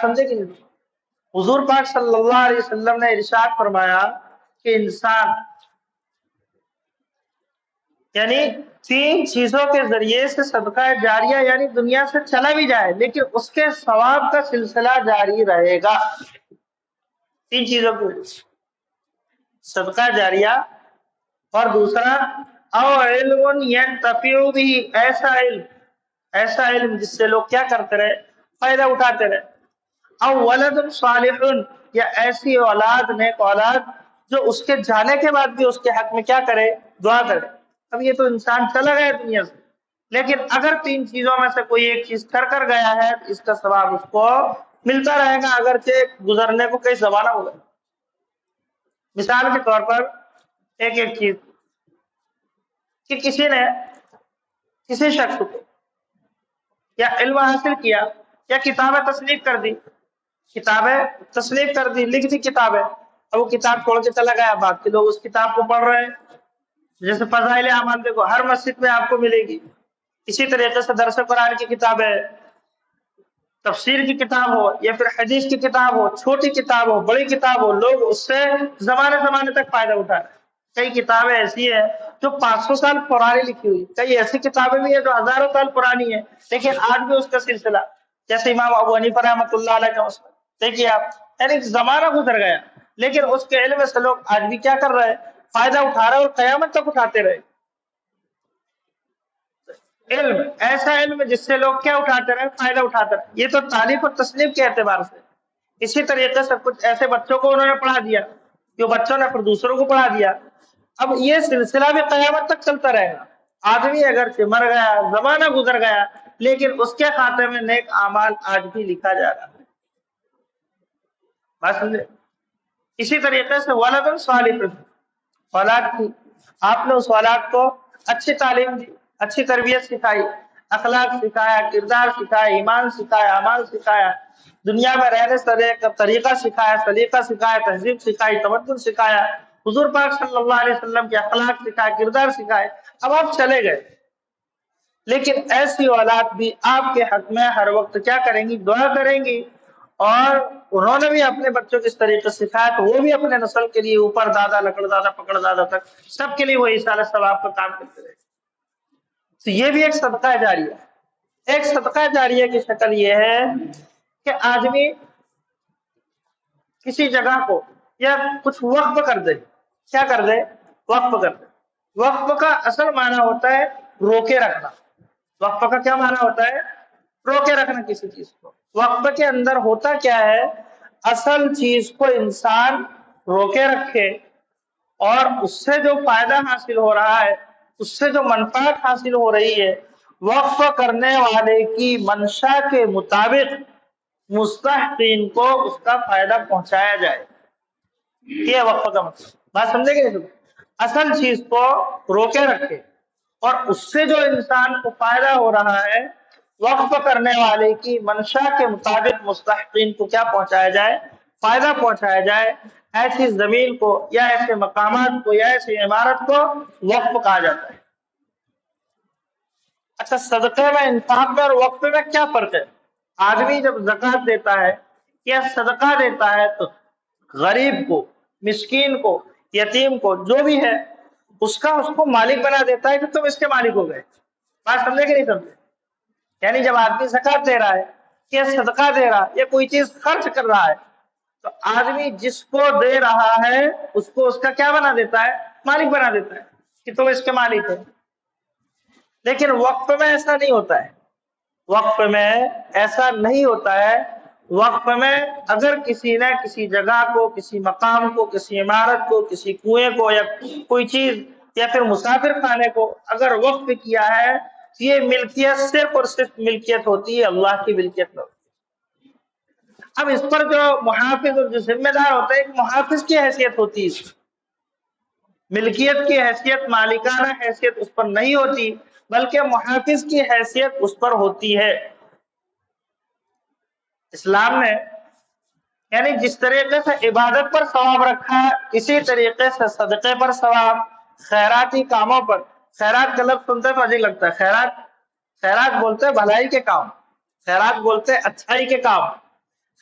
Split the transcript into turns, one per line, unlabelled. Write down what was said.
سمجھے کہ نہیں؟ حضور پاک صلی اللہ علیہ وسلم نے ارشاد فرمایا کہ انسان یعنی 3 چیزوں کے ذریعے سے صدقہ جاریہ یعنی دنیا سے چلا بھی جائے لیکن اس کے ثواب کا سلسلہ جاری رہے گا. 3 چیزوں کی وجہ سے صدقہ جاریہ، اور دوسرا او علم ینتفع بھی، ایسا علم جس سے لوگ کیا کرتے رہے، فائدہ اٹھاتے رہے، او ولد صالح، یا ایسی اولاد، نیک اولاد جو اس کے جانے کے بعد بھی اس کے حق میں کیا کرے، دعا کرے. اب یہ تو انسان چلا گیا دنیا سے، لیکن اگر 3 چیزوں میں سے کوئی ایک چیز کر گیا ہے تو اس کا ثواب اس کو ملتا رہے گا اگرچہ گزرنے کو کئی زمانہ ہوگا. مثال کے طور پر ایک چیز کہ کسی نے کسی شخص کو یا علم حاصل کیا یا کتابیں تصنیف کر دی، لکھ دی کتابیں، اب وہ کتاب چھوڑ کے چلا گیا، باقی لوگ اس کتاب کو پڑھ رہے ہیں. جیسے فضائل اعمال دیکھو ہر مسجد میں آپ کو ملے گی، اسی طریقے سے درس قرآن کی کتابیں، تفسیر کی کتاب ہو یا پھر حدیث کی کتاب ہو، چھوٹی کتاب ہو بڑی کتاب ہو، لوگ اس سے زمانے تک فائدہ اٹھا رہے ہیں. کئی کتابیں ایسی ہیں جو 500 سال پرانی لکھی ہوئی، کئی ایسی کتابیں بھی ہیں جو ہزاروں سال پرانی ہیں لیکن آج بھی اس کا سلسلہ، جیسے امام ابو حنیفہ رحمۃ اللہ علیہ کا مسئلہ دیکھیے آپ، یعنی زمانہ گزر گیا لیکن اس کے علم سے لوگ آج بھی کیا کر رہے ہیں، فائدہ اٹھا رہے اور قیامت تک اٹھاتے رہے. علم ایسا علم جس سے لوگ کیا اٹھاتے رہے، فائدہ اٹھاتے رہے. یہ تو تعلیف اور تصنیف کے اعتبار سے. اسی طریقے سے کچھ ایسے بچوں کو انہوں نے پڑھا دیا جو بچوں نے پھر دوسروں کو پڑھا دیا. اب یہ سلسلہ بھی قیامت تک چلتا رہے گا. آدمی اگر مر گیا، زمانہ گزر گیا لیکن اس کے خاتے میں نیک اعمال آج بھی لکھا جا رہا ہے. بات سمجھے؟ اسی طریقے سے ولد صالح، اولاد کی، آپ نے اس اولاد کو اچھی تعلیم دی، اچھی تربیت سکھائی، اخلاق سکھایا، کردار سکھایا، ایمان سکھایا، اعمال سکھایا، دنیا میں رہنے کا طریقہ سکھایا، سلیقہ سکھایا، تہذیب سکھائی، تمدن سکھایا، حضور پاک صلی اللہ علیہ وسلم کے اخلاق سکھائے، کردار سکھائے. اب آپ چلے گئے لیکن ایسی اولاد بھی آپ کے حق میں ہر وقت کیا کریں گی، دعا کریں گی. اور انہوں نے بھی اپنے بچوں کو اس طریقے سے سکھایا تو وہ بھی اپنے نسل کے لیے اوپر دادا، لکڑ دادا، پکڑ دادا تک سب کے لیے وہ ایصال ثواب کا کام کرتے رہے. تو یہ بھی ایک صدقہ جاریہ ہے. ایک صدقہ جاریہ کی شکل یہ ہے کہ آدمی کسی جگہ کو یا کچھ وقف کر دے. کیا کر دے؟ وقف کر دے. وقف کا اصل معنی ہوتا ہے روکے رکھنا. وقف کا کیا معنی ہوتا ہے؟ روکے رکھنا کسی چیز کو. وقف کے اندر ہوتا کیا ہے؟ اصل چیز کو انسان روکے رکھے اور اس سے جو فائدہ حاصل ہو رہا ہے، اس سے جو منفعت حاصل ہو رہی ہے، وقف کرنے والے کی منشا کے مطابق مستحقین کو اس کا فائدہ پہنچایا جائے. یہ وقف کا مطلب. بات سمجھے گے؟ اصل چیز کو روکے رکھے اور اس سے جو انسان کو فائدہ ہو رہا ہے، وقف کرنے والے کی منشا کے مطابق مستحقین کو کیا پہنچایا جائے؟ فائدہ پہنچایا جائے. ایسی زمین کو یا ایسے مقامات کو یا ایسی عمارت کو وقف کہا جاتا ہے. اچھا، صدقے میں، انفاق میں اور وقف میں کیا فرق ہے؟ آدمی جب زکوٰۃ دیتا ہے یا صدقہ دیتا ہے تو غریب کو، مسکین کو، یتیم کو، جو بھی ہے اس کو مالک بنا دیتا ہے کہ تم اس کے مالک ہو گئے. بات سمجھے کہ نہیں سمجھے؟ یعنی جب آدمی زکوٰۃ دے رہا ہے یا صدقہ دے رہا ہے یا کوئی چیز خرچ کر رہا ہے تو آدمی جس کو دے رہا ہے اس کو اس کا کیا بنا دیتا ہے؟ مالک بنا دیتا ہے کہ تم اس کے مالک ہو. لیکن وقف میں ایسا نہیں ہوتا ہے. وقف میں ایسا نہیں ہوتا ہے. وقف میں اگر کسی نے کسی جگہ کو، کسی مقام کو، کسی عمارت کو، کسی کنویں کو یا کوئی چیز یا پھر مسافر خانے کو اگر وقف کیا ہے تو یہ ملکیت صرف اور صرف ملکیت ہوتی ہے اللہ کی ملکیت میں. اب اس پر جو محافظ اور جو ذمہ دار ہوتا ہے، ایک محافظ کی حیثیت ہوتی ہے. ملکیت کی حیثیت، مالکانہ حیثیت اس پر نہیں ہوتی بلکہ محافظ کی حیثیت اس پر ہوتی ہے. اسلام نے یعنی جس طریقے سے عبادت پر ثواب رکھا ہے اسی طریقے سے صدقے پر ثواب، خیراتی کاموں پر. خیرات کا لفظ سنتے تو عجیب لگتا ہے. خیرات بولتے بھلائی کے کام، خیرات بولتے اچھائی کے کام.